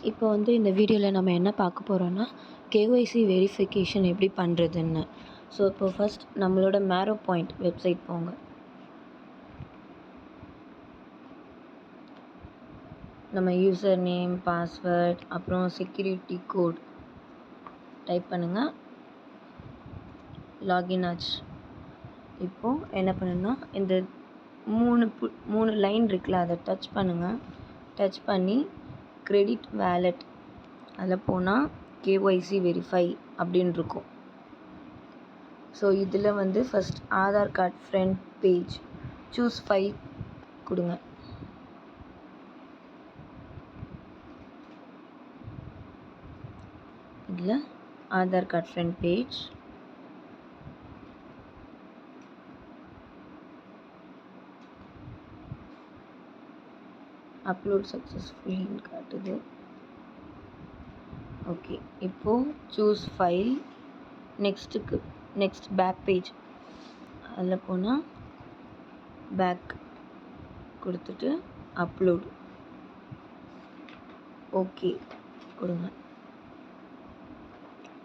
இப்போ வந்து இந்த வீடியோவில் நம்ம என்ன பார்க்க போகிறோன்னா கேஒய்சி வெரிஃபிகேஷன் எப்படி பண்ணுறதுன்னு. ஸோ இப்போ ஃபஸ்ட் நம்மளோட மேரோ பாயிண்ட் வெப்சைட் போங்க. நம்ம யூசர் நேம், பாஸ்வேர்ட், அப்புறம் செக்யூரிட்டி கோட் டைப் பண்ணுங்கள். லாகின் ஆச்சு. இப்போது என்ன பண்ணுன்னா இந்த மூணு லைன் இருக்குல்ல, அதை டச் பண்ணுங்கள். டச் பண்ணி கிரெடிட் வேலெட் அதில் போனால் கேஒய்சி வெரிஃபை அப்படின்னு இருக்கும். ஸோ இதில் வந்து first Aadhaar card front page choose file கொடுங்க. இதில் Aadhaar card front page, upload சக்ஸஸ்ஃபுல்லின்னு காட்டுது. ஓகே, இப்போது choose file, next back page அதில் போனால் பேக் கொடுத்துட்டு அப்லோட் ஓகே கொடுங்க.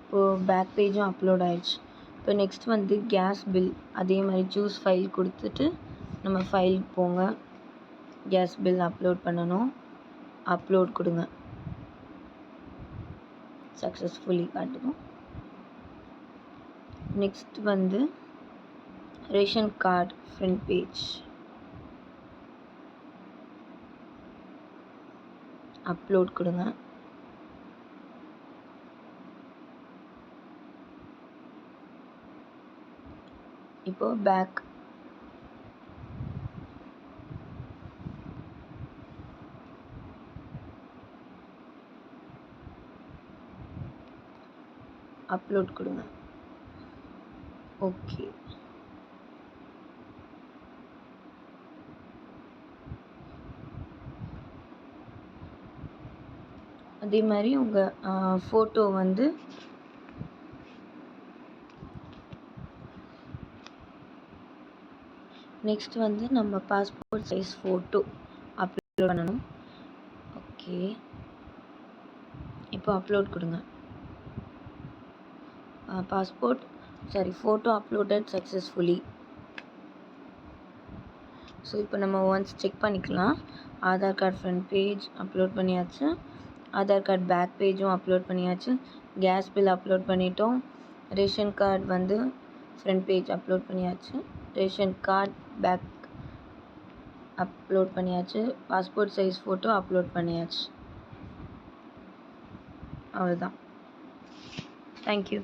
இப்போது பேக் பேஜும் அப்லோட் ஆயிடுச்சு. இப்போ நெக்ஸ்ட் வந்து கேஸ் பில், அதே மாதிரி சூஸ் ஃபைல் கொடுத்துட்டு நம்ம ஃபைல் போங்க. கேஸ் பில் அப்லோட் பண்ணணும். அப்லோட் கொடுங்க. சக்ஸஸ்ஃபுல்லி காட்டுதும். நெக்ஸ்ட் வந்து ration card front page upload கொடுங்க. இப்போ பேக் அப்லோட் கொடுங்க. ஓகே, அதே மாதிரி உங்கள் ஃபோட்டோ வந்து நெக்ஸ்ட் வந்து நம்ம பாஸ்போர்ட் சைஸ் ஃபோட்டோ அப்லோட் பண்ணணும். ஓகே, இப்போ அப்லோட் கொடுங்க. Photo uploaded successfully. ஸோ இப்போ நம்ம ஒன்ஸ் செக் பண்ணிக்கலாம். Aadhaar card front page upload பண்ணியாச்சு. ஆதார் கார்டு பேக் பேஜும் அப்லோட் பண்ணியாச்சு. கேஸ் பில் அப்லோட் பண்ணிட்டோம். ரேஷன் கார்டு வந்து ஃப்ரண்ட் பேஜ் அப்லோட் பண்ணியாச்சு. ரேஷன் கார்டு பேக் அப்லோட் பண்ணியாச்சு. பாஸ்போர்ட் சைஸ் ஃபோட்டோ அப்லோட் பண்ணியாச்சு. அவ்வளோதான். தேங்க்யூ.